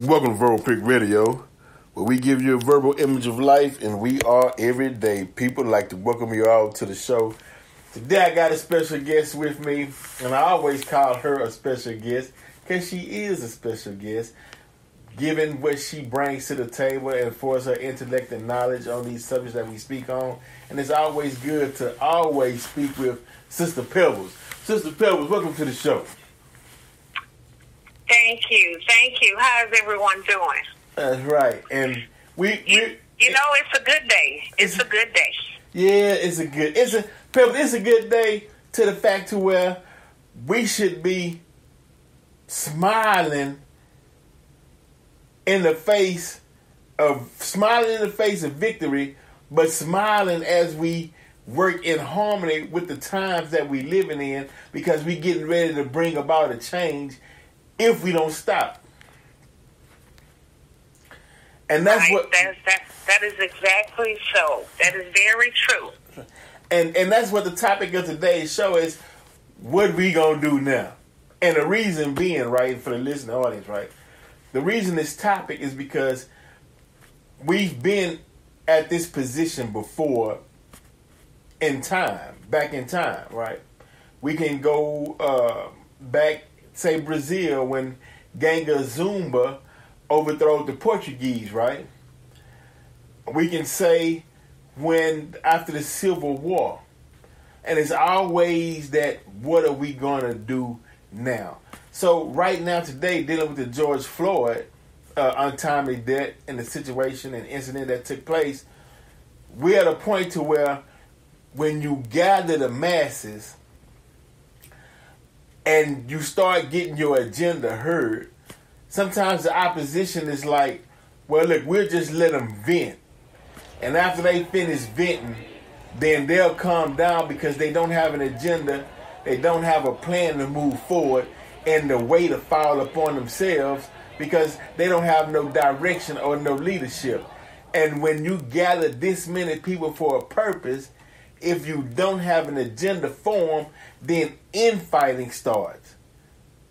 Welcome to Verbal Pick Radio, where we give you a verbal image of life, and we are everyday people. I'd like to welcome you all to the show. Today I got a special guest with me, and I always call her a special guest because she is a special guest, given what she brings to the table and for her intellect and knowledge on these subjects that we speak on. And it's always good to always speak with Sister Pebbles. Sister Pebbles, welcome to the show. Thank you. How's everyone doing? That's right. And you know, it's a good day. It's a good day. Yeah, it's a good day to the fact to where we should be smiling in the face of victory, but smiling as we work in harmony with the times that we living in, because we getting ready to bring about a change if we don't stop. And that's right. That is exactly so. That is very true. And that's what the topic of today's show is. What we gonna do now? And the reason being, right, for the listening audience, right, the reason this topic is because we've been at this position before back in time, right? We can go back, say, Brazil, when Ganga Zumba overthrew the Portuguese, right? We can say when after the Civil War. And it's always that, what are we going to do now? So right now, today, dealing with the George Floyd untimely death and the situation and incident that took place, we're at a point to where when you gather the masses and you start getting your agenda heard, sometimes the opposition is like, well, look, we'll just let them vent. And after they finish venting, then they'll calm down because they don't have an agenda, they don't have a plan to move forward, and the weight to fall upon themselves because they don't have no direction or no leadership. And when you gather this many people for a purpose, if you don't have an agenda formed, then infighting starts.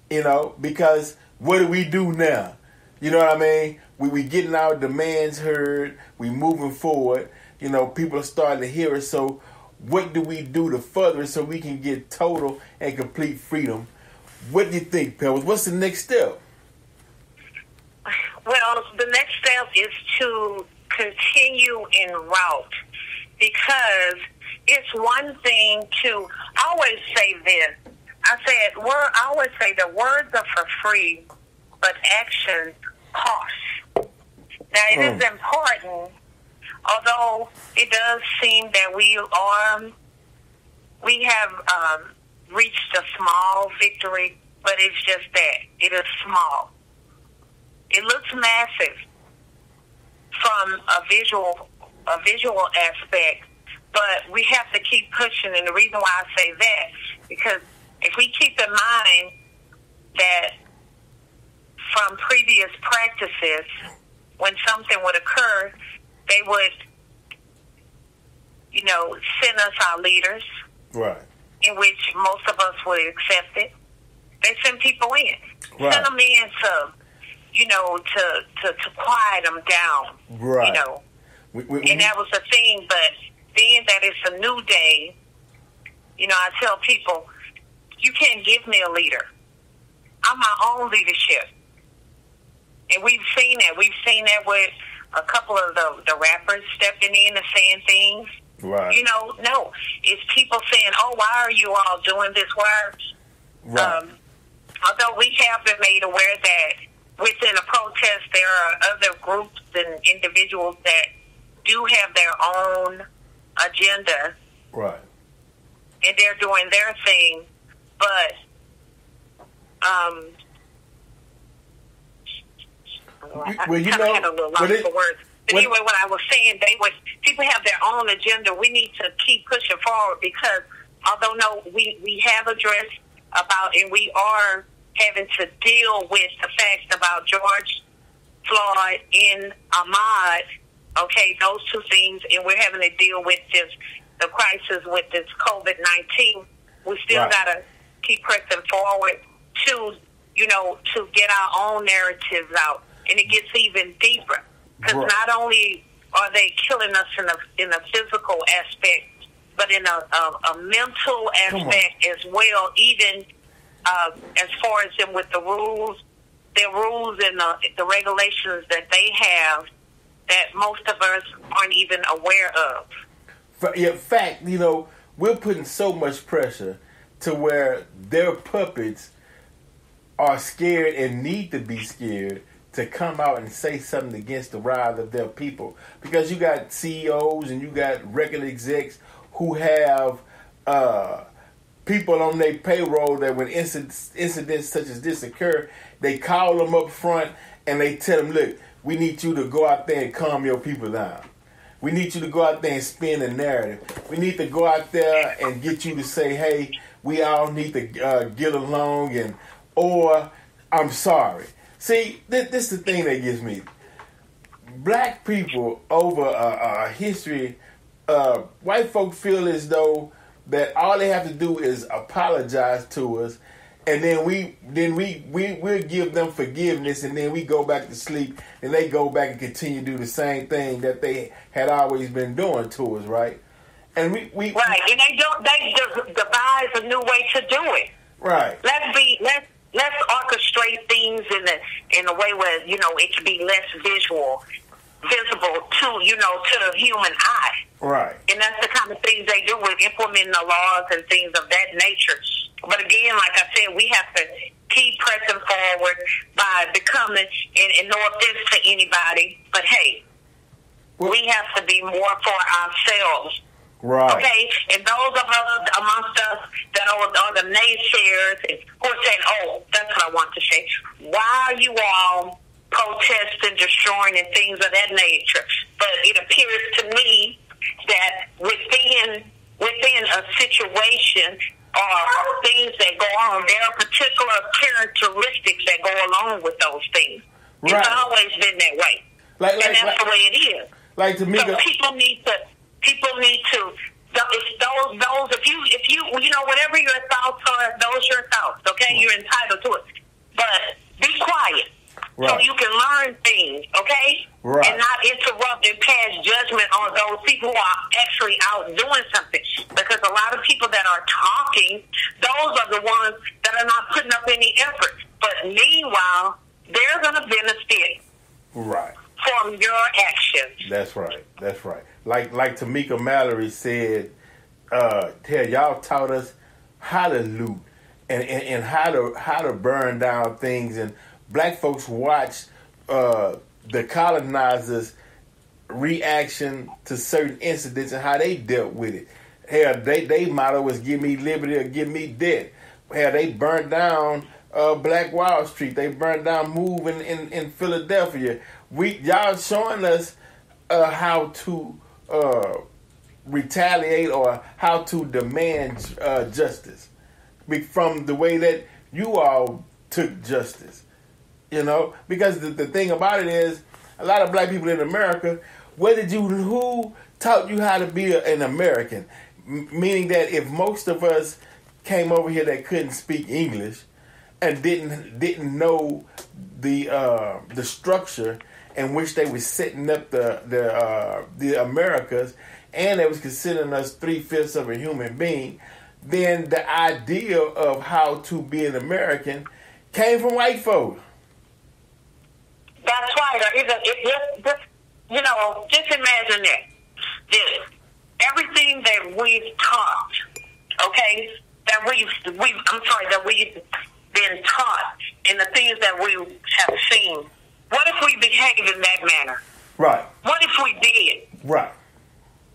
You know, because what do we do now? You know what I mean? We getting our demands heard. We moving forward. You know, people are starting to hear us. So what do we do to further it so we can get total and complete freedom? What do you think, Pebbles? What's the next step? Well, the next step is to continue en route, because it's one thing to, I always say this. I always say the words are for free, but action costs. Now, it is important, although it does seem that we have reached a small victory, but it's just that. It is small. It looks massive from a visual aspect, but we have to keep pushing. And the reason why I say that, because if we keep in mind that from previous practices, when something would occur, they would, send us our leaders, right, in which most of us would accept it. They send people in, right, send them in to quiet them down, right. And that was the thing. But being that it's a new day, I tell people, you can't give me a leader. I'm my own leadership. And we've seen that. We've seen that with a couple of the rappers stepping in and saying things. Right. No. It's people saying, oh, why are you all doing this? Right. Although we have been made aware that within a protest there are other groups and individuals that do have their own agenda. Right. And they're doing their thing. But I had a little loss for words. But anyway, what I was saying, people have their own agenda. We need to keep pushing forward, because although we have addressed about, and we are having to deal with the fact about George Floyd and Ahmaud, okay, those two things, and we're having to deal with the crisis with this COVID-19. We still got to keep pressing forward to get our own narratives out. and it gets even deeper. Because not only are they killing us in a physical aspect, but in a mental aspect as well, even as far as them with the rules, their rules and the regulations that they have that most of us aren't even aware of. In fact, we're putting so much pressure to where their puppets are scared and need to be scared to come out and say something against the rise of their people. Because you got CEOs and you got record execs who have people on their payroll that when incidents such as this occur, they call them up front and they tell them, look, we need you to go out there and calm your people down. We need you to go out there and spin the narrative. We need to go out there and get you to say, hey, we all need to get along, or I'm sorry. See, this is the thing that gets me. Black people over a history, white folk feel as though that all they have to do is apologize to us, and then we'll give them forgiveness, and then we go back to sleep, and they go back and continue to do the same thing that they had always been doing to us, right? And we right, and they just devise a new way to do it. Right. Let's orchestrate things in a way where it can be less visible to the human eye. Right. And that's the kind of things they do with implementing the laws and things of that nature. But again, like I said, we have to keep pressing forward by becoming, and no offense to anybody, but hey, we have to be more for ourselves. Right. Okay? And those of us amongst us that are the naysayers who are saying, oh, that's what I want to say. Why are you all protesting, destroying, and things of that nature? But it appears to me that within a situation or things that go on, there are particular characteristics that go along with those things. Right. It's always been that way. And that's the way it is. Like to me, so people need to, if you whatever your thoughts are, those are your thoughts, okay? Right. You're entitled to it. But be quiet. Right. So you can learn things, okay? Right. And not interrupt and pass judgment on those people who are actually out doing something. Because a lot of people that are talking, those are the ones that are not putting up any effort. But meanwhile, they're going to benefit right. from your actions. That's right. That's right. Like Tamika Mallory said, y'all taught us how to loot and how to burn down things, and black folks watch the colonizers' reaction to certain incidents and how they dealt with it. Hell, they motto was give me liberty or give me death. Hell, they burned down Black Wall Street. They burned down Move in Philadelphia. Y'all showing us how to retaliate or how to demand justice from the way that you all took justice. Because the thing about it is, a lot of black people in America, who taught you how to be an American? Meaning that if most of us came over here that couldn't speak English and didn't know the structure in which they were setting up the Americas, and they was considering us 3/5 of a human being, then the idea of how to be an American came from white folks. That's right. Just imagine that. Everything that we've taught, okay, that we've been taught, and the things that we have seen. What if we behave in that manner? Right. What if we did? Right.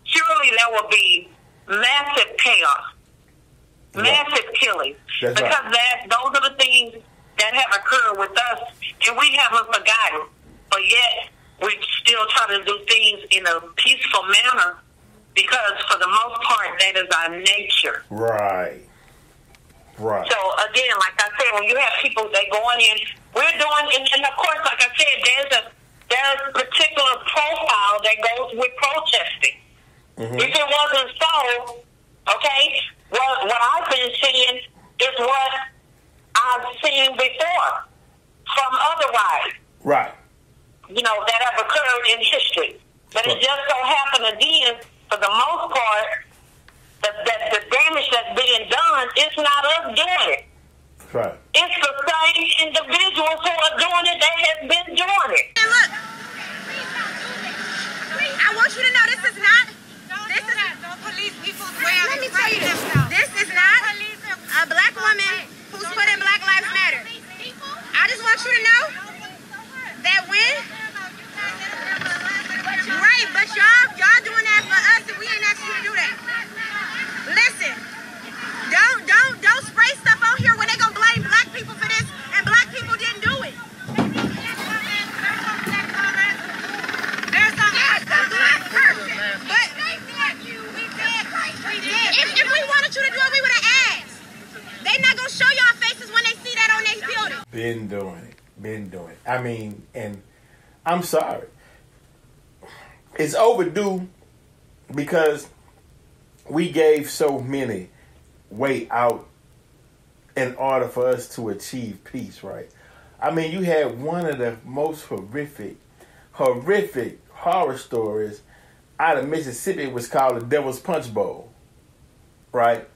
Surely there will be massive chaos, massive killing, That's because right. Those are the things that have occurred with us, and we haven't forgotten. But yet, we still try to do things in a peaceful manner, because for the most part, that is our nature. Right. Right. So again, like I said, when you have people that going in, we're doing, and of course, like I said, there's a particular profile that goes with protesting. Mm-hmm. If it wasn't so, okay, well, what I've been seeing is what I've seen before from otherwise. Right. that have occurred in history. But it just so happened again, for the most part, that the damage that's being done, it's not us doing it. Right. It's the same individuals who are doing it that have been doing it. And look, I want you to know this is not police people's way of expressing themselves. This is not a black woman who's put in Black Lives Matter. I just want you to know that when, right, but y'all doing that for us and we ain't asked you to do that. Listen, don't spray stuff on here when they gonna blame black people for this and black people didn't do it. There's some black person, but if we wanted you to do it, we would have asked. They not gonna show y'all faces when they see that on their building. Been doing it. I mean, and I'm sorry. It's overdue because we gave so many way out in order for us to achieve peace, right? I mean, you had one of the most horrific horror stories out of Mississippi. It was called the Devil's Punch Bowl, right?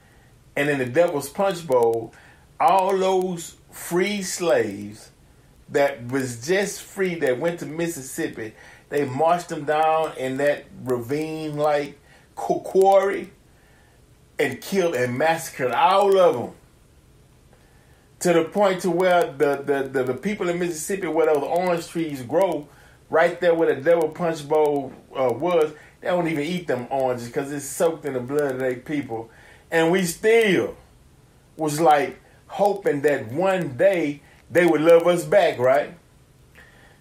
And in the Devil's Punch Bowl, all those free slaves that was just free that went to Mississippi, they marched them down in that ravine-like quarry and killed and massacred all of them. To the point to where the people in Mississippi, where those orange trees grow, right there where the Devil Punch Bowl was, they don't even eat them oranges because it's soaked in the blood of their people. And we still was like hoping that one day they would love us back, right?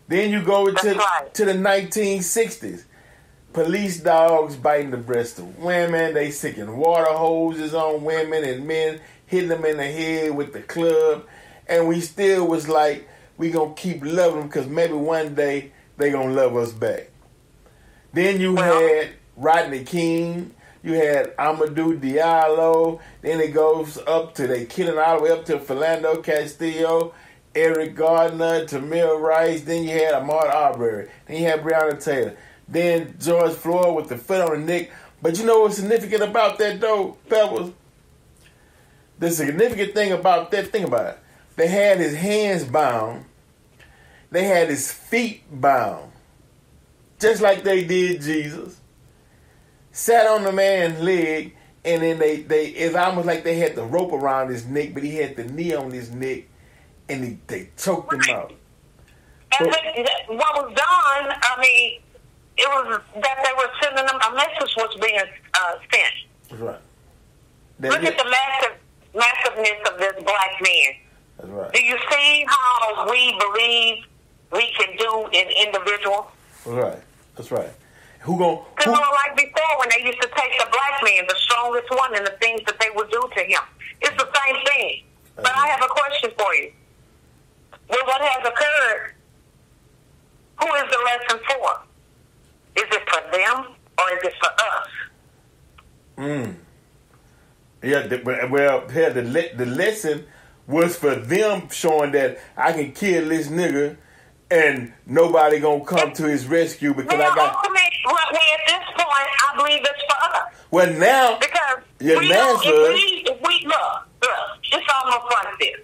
Then you go to the 1960s. Police dogs biting the breasts of women. They sticking water hoses on women and men, hitting them in the head with the club. And we still was like, we going to keep loving them because maybe one day they going to love us back. Then you had Rodney King. You had Amadou Diallo. Then it goes up to, they killing all the way up to Philando Castillo, Eric Gardner, Tamir Rice. Then you had Ahmaud Arbery. Then you had Breonna Taylor. Then George Floyd with the foot on the neck. But you know what's significant about that, though, Pebbles? The significant thing about that, think about it. They had his hands bound. They had his feet bound. Just like they did Jesus. Sat on the man's leg, and then it's almost like they had the rope around his neck, but he had the knee on his neck, and they choked him out. And what was done, I mean, it was that they were sending them, a message was being sent. That's right. Look at the massiveness of this black man. That's right. Do you see how we believe we can do in individuals? That's right. That's right. Because like before, when they used to take the black man, the strongest one, and the things that they would do to him. It's the same thing. But I have a question for you. With what has occurred, who is the lesson for? Is it for them or is it for us? Yeah, the lesson was for them, showing that I can kill this nigga and nobody gonna come to his rescue because I got. At this point, I believe it's for us. Well, now because your if we look, it's almost like this.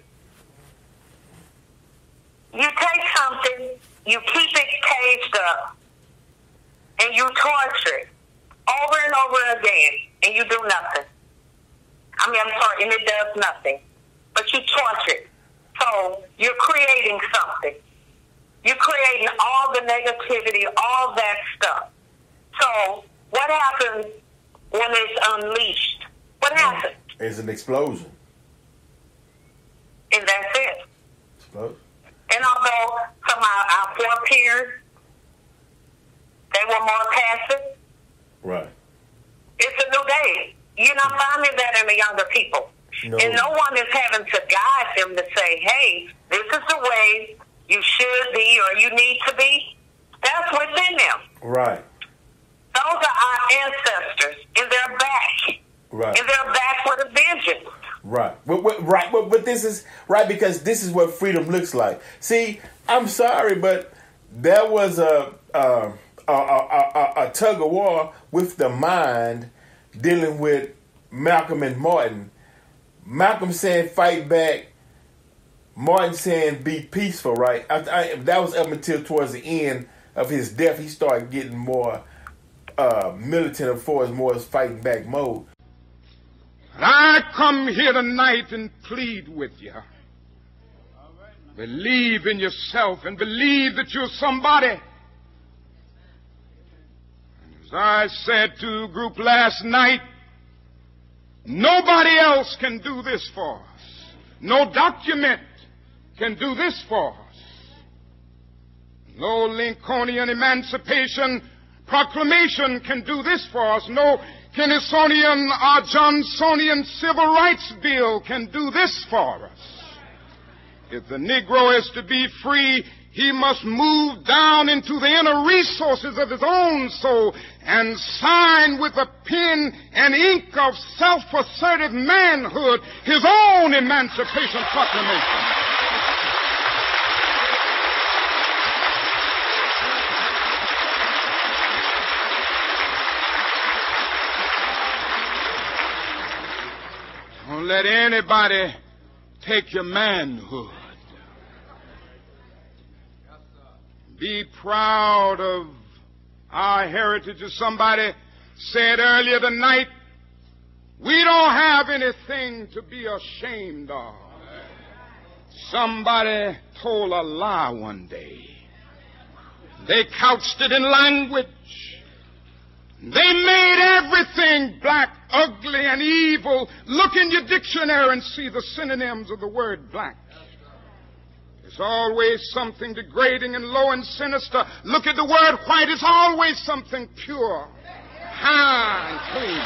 You take something, you keep it caged up, and you torture it over and over again, and you do nothing. I'm sorry, and it does nothing. But you torture it. So you're creating something. You're creating all the negativity, all that stuff. So what happens when it's unleashed? What happens? It's an explosion. And that's it. Explosion. And although some of our forepeers, they were more passive. Right. It's a new day. You're not finding that in the younger people. No. And no one is having to guide them to say, hey, this is the way you should be or you need to be. That's within them. Right. Those are our ancestors, and they're back. Right. And they're back with a vengeance. Right. But this is right because this is what freedom looks like. See, I'm sorry, but there was a tug of war with the mind dealing with Malcolm and Martin. Malcolm saying fight back, Martin saying be peaceful, right? That was up until towards the end of his death. He started getting more militant as far as more fighting back mode. I come here tonight and plead with you. Believe in yourself and believe that you're somebody. As I said to a group last night, nobody else can do this for us. No document can do this for us. No Lincolnian Emancipation Proclamation can do this for us. No Kennysonian or Johnsonian Civil Rights Bill can do this for us. If the Negro is to be free, he must move down into the inner resources of his own soul and sign with a pen and ink of self-assertive manhood his own Emancipation Proclamation. Don't let anybody take your manhood. Be proud of our heritage. As somebody said earlier tonight, we don't have anything to be ashamed of. Somebody told a lie one day. They couched it in language. They made everything black, ugly, and evil. Look in your dictionary and see the synonyms of the word black. There's always something degrading and low and sinister. Look at the word white. It's always something pure, high, and clean.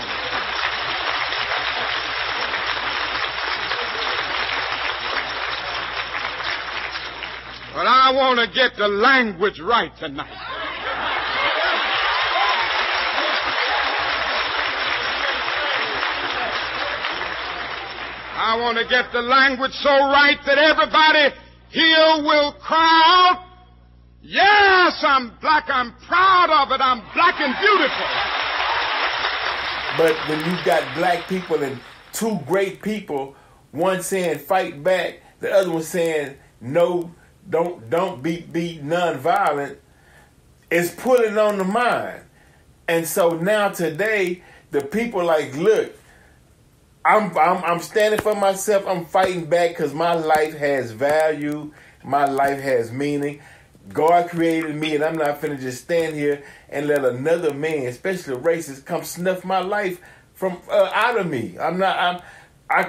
But I want to get the language right tonight. I want to get the language so right that everybody here will cry out, yes, I'm black, I'm proud of it, I'm black and beautiful. But when you got black people and two great people, one saying fight back, the other one saying no, don't be nonviolent, it's pulling on the mind. And so now today, the people like, look, I'm standing for myself. I'm fighting back because my life has value. My life has meaning. God created me, and I'm not finna just stand here and let another man, especially a racist, come snuff my life from out of me. I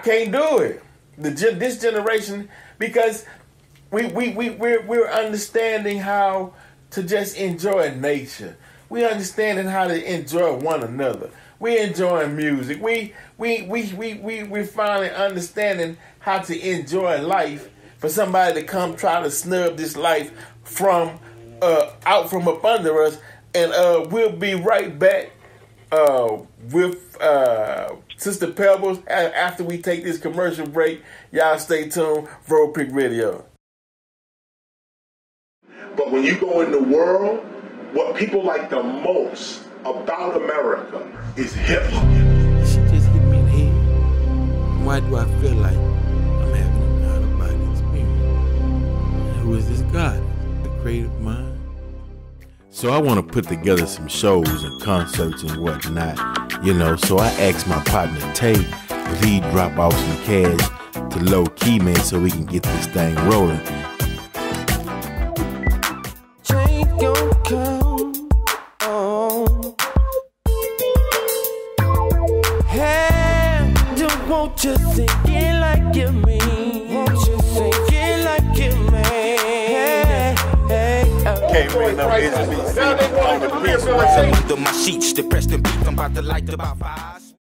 can't do it. This generation, because we're understanding how to just enjoy nature. We're understanding how to enjoy one another. We're enjoying music. We're finally understanding how to enjoy life. For somebody to come try to snub this life from out from up under us, and we'll be right back with Sister Pebbles after we take this commercial break. Y'all stay tuned. Road Pig Radio. But when you go in the world, what people like the most about America is hip-hop. She just hit me in the head. Why do I feel like I'm having an out-of-body experience? And who is this God? The creative mind? So I want to put together some shows and concerts and whatnot, so I asked my partner Tay if he'd drop off some cash to Low Key Man so we can get this thing rolling. Change gon' come. Won't you sing it like you mean? Won't you sing it like you mean? Can't make no easily see on the piece. Under my sheets, depressed and beat. I'm about to light about fires.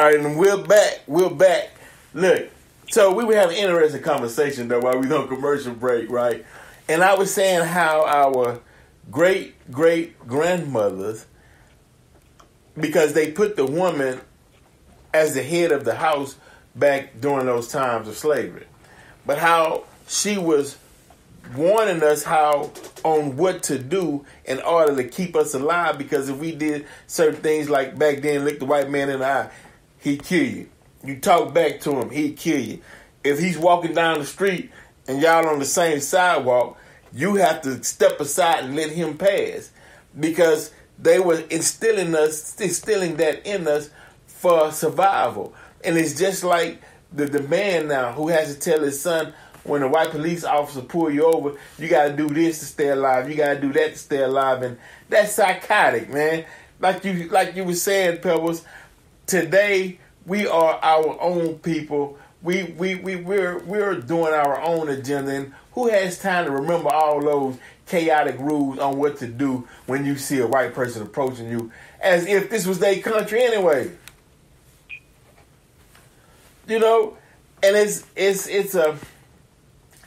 right, and we're back. We're back. Look, so we were having an interesting conversation though while we were on commercial break, right? And I was saying how our great-great-grandmothers, because they put the woman as the head of the house back during those times of slavery, but how she was warning us how on what to do in order to keep us alive, because if we did certain things, like back then, look the white man in the eye, he'd kill you. You talk back to him, he'd kill you. If he's walking down the street and y'all on the same sidewalk, you have to step aside and let him pass, because they were instilling that in us for survival. And it's just like the man now who has to tell his son, when a white police officer pull you over, you got to do this to stay alive. You got to do that to stay alive. And that's psychotic, man. Like you were saying, Pebbles, today we are our own people. We're doing our own agenda. And who has time to remember all those chaotic rules on what to do when you see a white person approaching you as if this was their country anyway? You know, and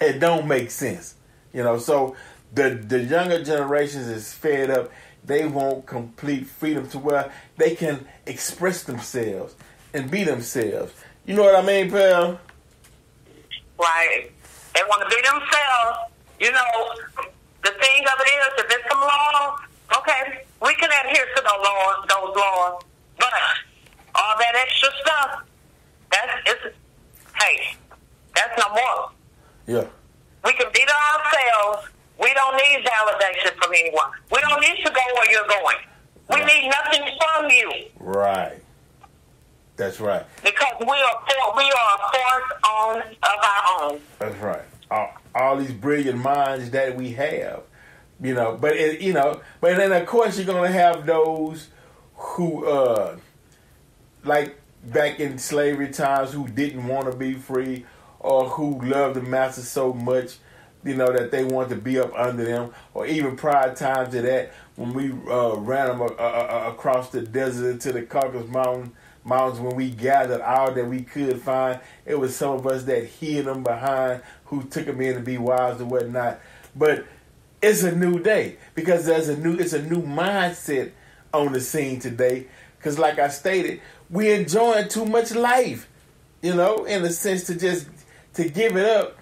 it don't make sense, you know. So the younger generations is fed up. They want complete freedom to where they can express themselves and be themselves. You know what I mean, pal? Right. They want to be themselves. You know, the thing of it is, if there's some laws, okay, we can adhere to those laws. But all that extra stuff, that's no more. Yeah. We can be to ourselves. We don't need validation from anyone. We don't need to go where you're going. We need nothing from you. Right. That's right. Because we are a force of our own. That's right. All these brilliant minds that we have, you know. But but then of course you're gonna have those who, like back in slavery times, who didn't want to be free, or who loved the master so much, you know, that they want to be up under them, or even prior times to that, when we ran them across the desert to the Caucasus Mountains, when we gathered all that we could find. It was some of us that hid them behind, who took them in to be wives and whatnot. But it's a new day, because it's a new mindset on the scene today. Because like I stated, we're enjoying too much life, you know, in a sense to give it up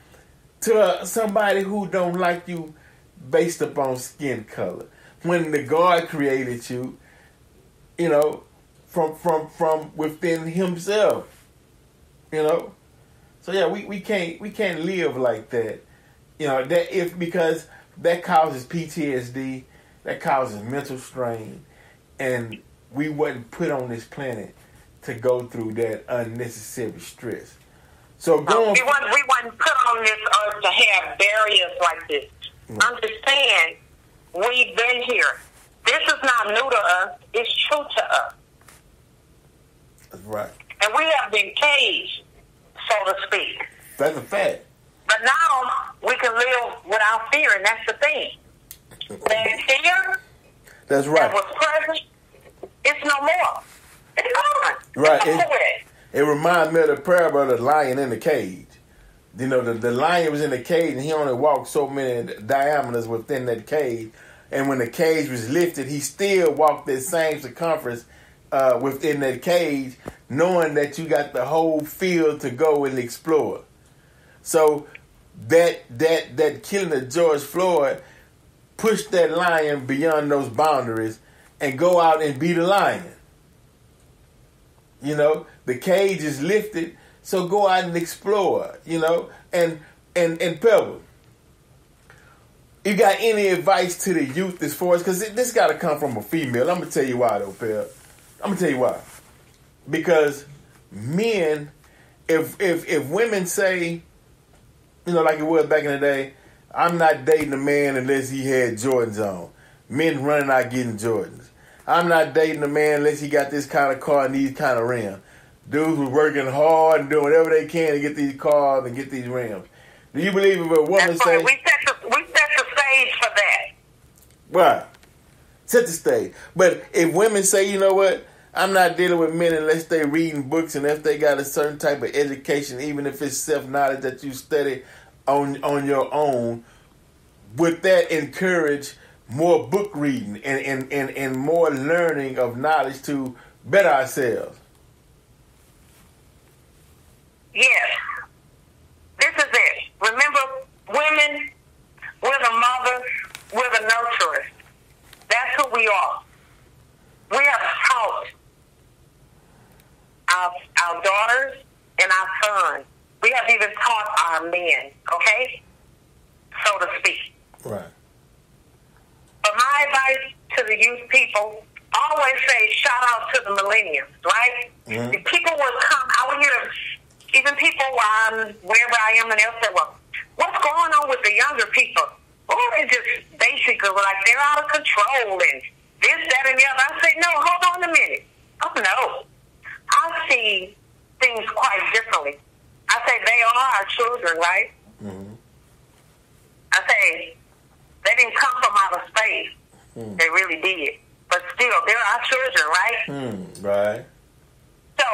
to somebody who don't like you based upon skin color, when the God created you, you know, from within himself, you know. So yeah, we can't live like that, you know, because that causes PTSD, that causes mental strain, and we wasn't put on this planet to go through that unnecessary stress. So we wasn't put on this earth to have barriers like this. Understand, we've been here. This is not new to us. It's true to us. That's right. And we have been caged, so to speak. That's a fact. But now we can live without fear, and that's the thing. That fear that's right. that was present, it's no more. It's gone. Right. It's it reminds me of the parable of the lion in the cage. You know, the lion was in the cage, and he only walked so many diameters within that cage. And when the cage was lifted, he still walked that same circumference within that cage, knowing that you got the whole field to go and explore. So that killing of George Floyd pushed that lion beyond those boundaries and go out and be the lion. You know, the cage is lifted, so go out and explore, you know. And Pebbles, you got any advice to the youth as far as, because this got to come from a female. I'm going to tell you why, though, Pebbles. I'm going to tell you why. Because men, if women say, you know, like it was back in the day, I'm not dating a man unless he had Jordans on. Men running out getting Jordans. I'm not dating a man unless he got this kind of car and these kind of rims. Dudes were working hard and doing whatever they can to get these cars and get these rims. Do you believe if a woman say... We set the stage for that. Right. Set the stage. But if women say, you know what, I'm not dealing with men unless they reading books and if they got a certain type of education, even if it's self-knowledge that you study on your own. Would that encourage more book reading and more learning of knowledge to better ourselves? Yes. This is it. Remember, women, we're the mothers, we're the nurturers. That's who we are. We have taught our daughters and our sons. We have even taught our men, okay? So to speak. Right. But my advice to the youth people, always say shout out to the millennials, right? Mm-hmm. The people will come, I will hear even people wherever I am and they'll say, well, what's going on with the younger people? Oh, it's just basically like they're out of control and this, that, and the other. I say, no, hold on a minute. Oh, no. I see things quite differently. I say they are our children, right? Mm-hmm. I say they didn't come from outer space. They really did. But still, they're our children, right? Right. So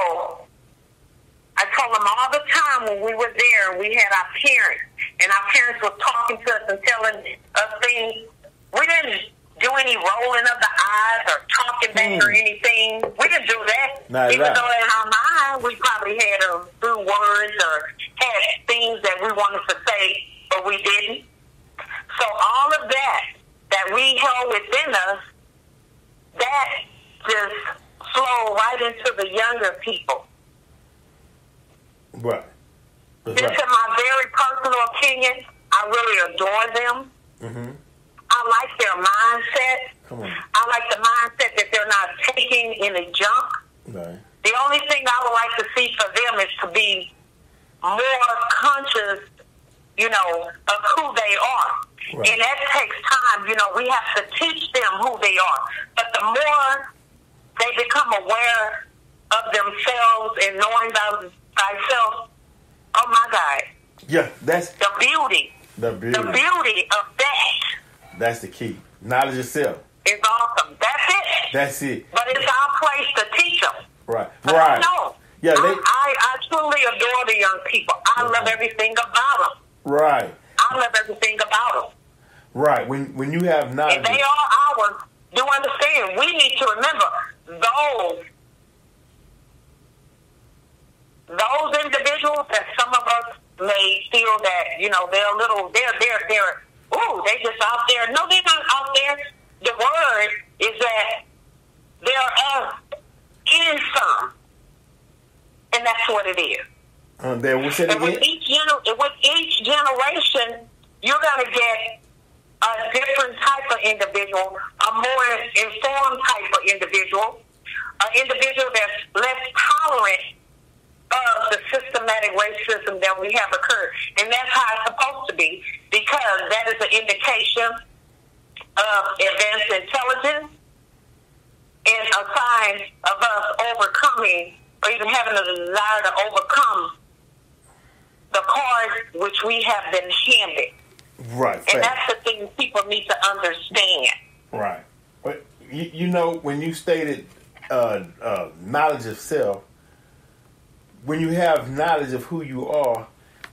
I told them all the time when we were there, we had our parents, and our parents were talking to us and telling us things. We didn't do any rolling of the eyes or talking back or anything. We didn't do that. Even though in our mind we probably had a few words or had things that we wanted to say, but we didn't. So all of that we held within us, that just flowed right into the younger people. Right. Just in my very personal opinion, I really adore them. Mm-hmm. I like their mindset. Come on. I like the mindset that they're not taking any junk. Right. The only thing I would like to see for them is to be more conscious, of who they are. Right. And that takes time. We have to teach them who they are. But the more they become aware of themselves and knowing thyself, oh my God. Yeah, that's the beauty. The beauty of that. That's the key. Knowledge yourself. It's awesome. That's it. That's it. But it's our place to teach them. Right. But right. No. Yeah, I truly adore the young people. I love everything about them. Right. I love everything about them. Right. When you have knowledge. And they are ours. Do understand? We need to remember those individuals that some of us may feel that, they're a little, they just out there. No, they're not out there. The word is that they're us in some. And that's what it is. There, we'll say it again. With each generation, you're going to get a different type of individual, a more informed type of individual, an individual that's less tolerant of the systematic racism that we have occurred. And that's how it's supposed to be, because that is an indication of advanced intelligence and a sign of us overcoming or even having a desire to overcome the cards which we have been handed. Right. And that's the thing people need to understand. Right. But when you stated knowledge of self, when you have knowledge of who you are,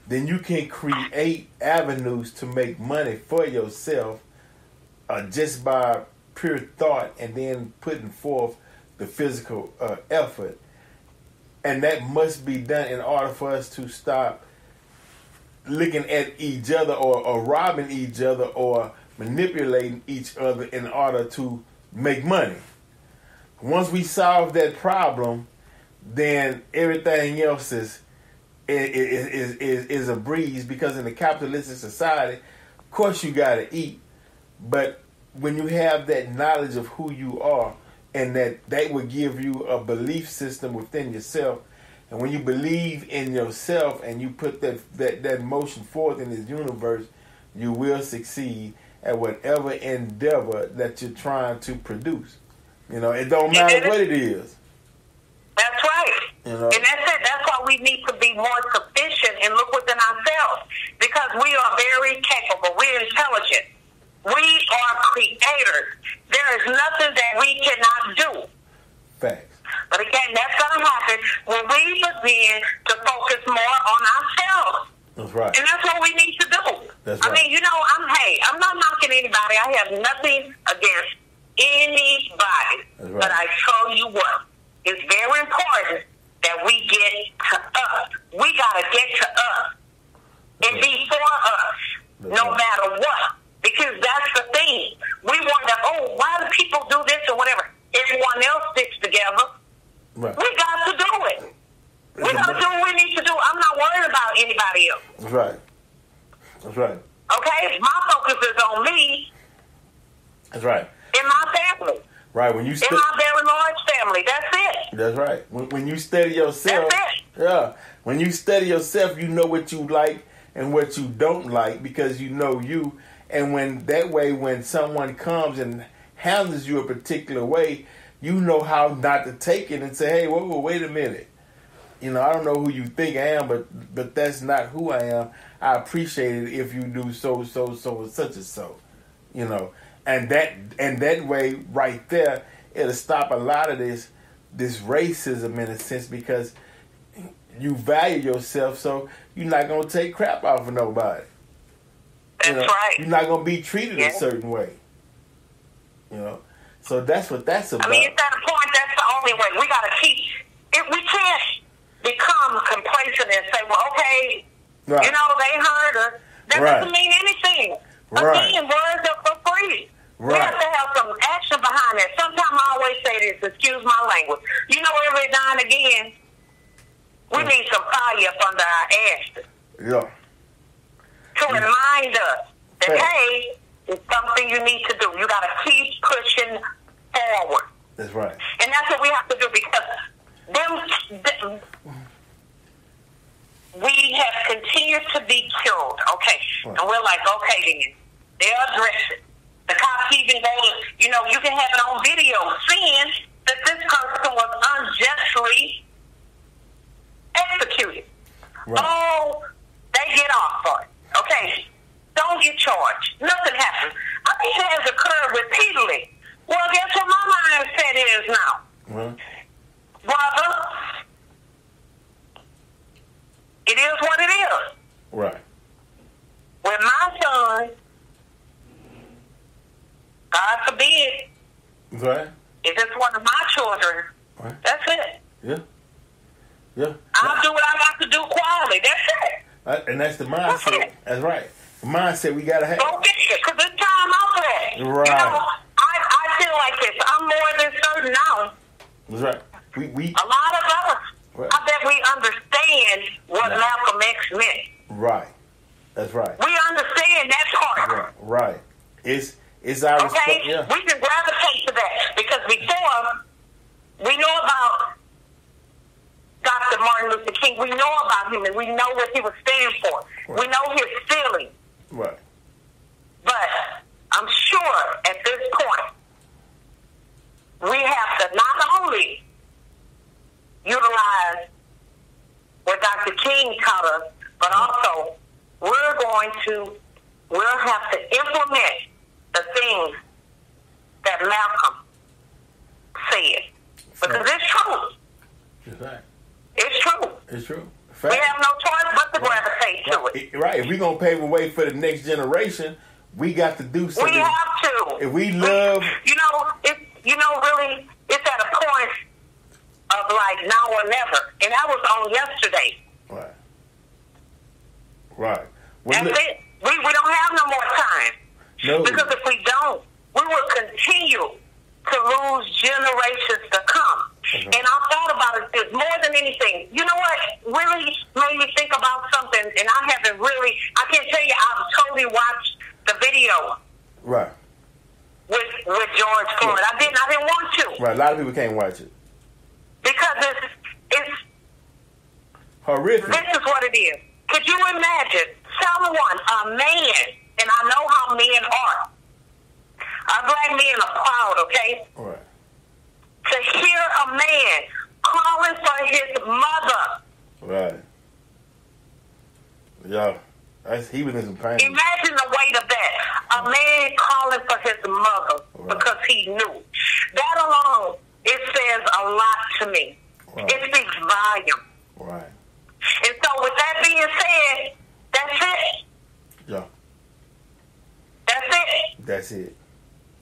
then you can create avenues to make money for yourself just by pure thought and then putting forth the physical effort. And that must be done in order for us to stop looking at each other or robbing each other or manipulating each other in order to make money. Once we solve that problem, then everything else is a breeze, because in a capitalistic society, of course you gotta eat. But when you have that knowledge of who you are, and that will give you a belief system within yourself, and when you believe in yourself and you put that motion forth in this universe, you will succeed at whatever endeavor that you're trying to produce. It don't matter what it is. That's right. And that's it. That's why we need to be more sufficient and look within ourselves, because we are very capable. We're intelligent. We are creators. There is nothing that we cannot do. Facts. But again, that's going to happen when we begin to focus more on ourselves. That's right. And that's what we need to do. That's right. I mean, I'm not knocking anybody. I have nothing against anybody. That's right. But I tell you what, it's very important that we get to us. We got to get to us and be for us, no matter what. Because that's the thing. We wonder, why do people do this or whatever? Everyone else sticks together. Right. We got to do it. We got to do what we need to do. I'm not worried about anybody else. That's right. That's right. Okay? My focus is on me. That's right. And my family. Right. When you in my very large family. That's it. That's right. When you study yourself. That's it. Yeah. When you study yourself, you know what you like and what you don't like because you know you. And when someone comes and handles you a particular way, you know how not to take it and say, hey, whoa, wait a minute. I don't know who you think I am, but that's not who I am. I appreciate it if you do so, such and so. And that way right there, it'll stop a lot of this racism in a sense because you value yourself, so you're not going to take crap off of nobody. That's right. You're not going to be treated a certain way. So that's what that's about. I mean, it's at a point, that's the only way. We got to keep, if we can't become complacent and say, well, okay, right. They heard us. That doesn't mean anything. Right. Again, words are for free. Right. We have to have some action behind that. Sometimes I always say this, excuse my language. Every now and again, we need some fire up under our asses. Yeah. To remind us that, hey, it's something you need to do. You got to keep pushing forward. That's right. And that's what we have to do because we have continued to be killed. Okay. Right. And we're like, okay, then. They'll address it. The cops even go, you can have it on video seeing that this person was unjustly executed. Right. Oh, they get off for it. Okay. Don't get charged. Nothing happens. I mean, it has occurred repeatedly. Well, guess what my mindset is now? Mm-hmm. Brother, it is what it is. Right. With my son, God forbid, right. if it's one of my children, right. That's it. Yeah. Yeah. I'll do what I got to do quietly. That's it. And that's the mindset. That's right. The mindset we gotta have. Go get it, because it's time out for that. Right. I feel like this. I'm more than certain now. That's right. We a lot of us. Right. I bet we understand what Malcolm X meant. Right. That's right. We understand that part. Right. It's our okay. Yeah. We can gravitate to that because before we know about Dr. Martin Luther King, we know about him and we know what he was standing for. Right. We know his feelings. Right. But I'm sure at this point we have to not only utilize what Dr. King taught us, but also we'll have to implement the things that Malcolm said. Because it's true. That's right. It's true. It's true. We have no choice but to gravitate to it. Right. If we're going to pave a way for the next generation, we got to do something. We have to. If we love... Really, it's at a point of like now or never. And that was on yesterday. Right. Right. That's it. We don't have no more time. No. Because if we don't, we will continue to lose generations to come. Mm-hmm. And I thought about it this more than anything. You know what really made me think about something, and I can't tell you, I've totally watched the video. Right. With George Floyd. I didn't want to. Right, a lot of people can't watch it. Because it's horrific. This is what it is. Could you imagine someone, a man, and I know how men are. Our black men are proud, okay? Right. To hear a man calling for his mother. Right. Yeah. He was in some pain. Imagine the weight of that. A man calling for his mother because he knew. That alone, it says a lot to me.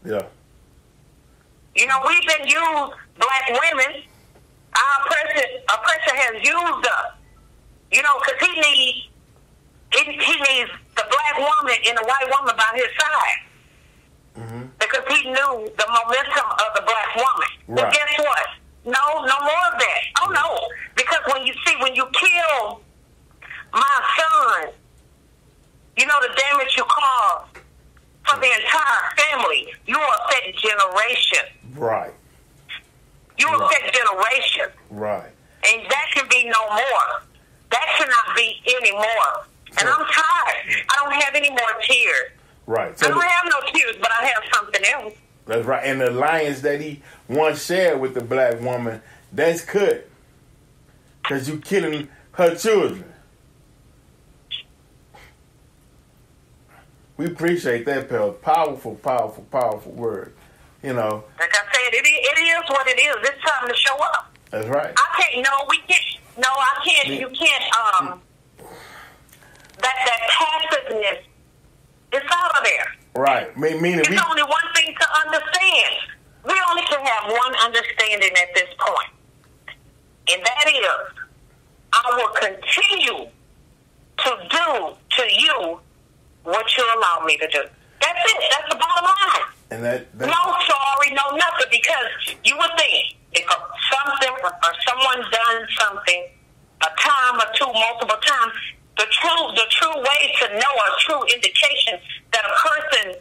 Yeah. You know, we've been used, black women. Our oppressor has used us. You know, because he needs the black woman and the white woman by his side. Mm-hmm. Because he knew the momentum of the black woman. Right. But guess what? No more of that. Oh, no. Because when you kill my son, you know the damage you cause for the entire family. You affect generation. Right. You affect generation. Right. And that can be no more. That cannot be anymore. And I'm tired. I don't have any more tears. Right. So I don't have no tears, but I have something else. That's right. And the alliance that he once shared with the black woman, that's cut. Because you killing her children. We appreciate that, Pebbles. Powerful, powerful, powerful word. You know. Like I said, it is what it is. It's time to show up. That's right. I can't. No, we can't. No, I can't. You can't. That passiveness, it's out of there. Right. Meaning it's only one thing to understand. We only can have one understanding at this point, and that is, I will continue to do to you what you allow me to do. That's it. That's the bottom line. And that's no sorry, no nothing, because you would think if something or someone done something a time or two, multiple times, the true way to know, a true indication that a person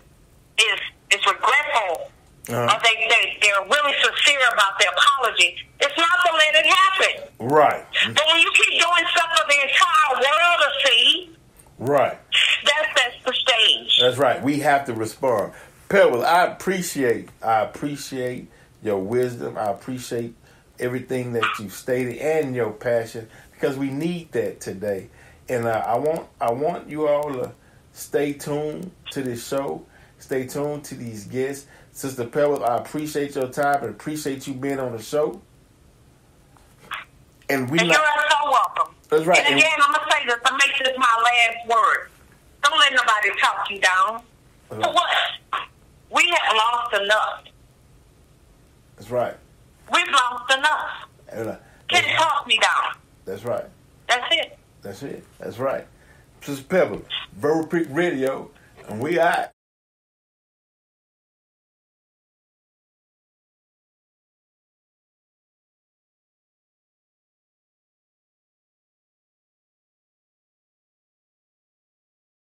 is regretful or they're really sincere about their apology, it's not to let it happen. Right. But when you keep doing stuff for the entire world to see, right, that's the stage. That's right. We have to respond. Pebbles, I appreciate your wisdom. I appreciate everything that you stated and your passion, because we need that today. And I want you all to stay tuned to this show. Stay tuned to these guests. Sister Pebbles, I appreciate your time and appreciate you being on the show. And you are so welcome. That's right. And again, I'm going to say this, to make this my last word. Don't let nobody talk you down. For what? We have lost enough. That's right. We've lost enough. Can't talk me down. That's right. That's it. That's it. That's right. Sister Pebbles, Verbal Peak Radio, and we out.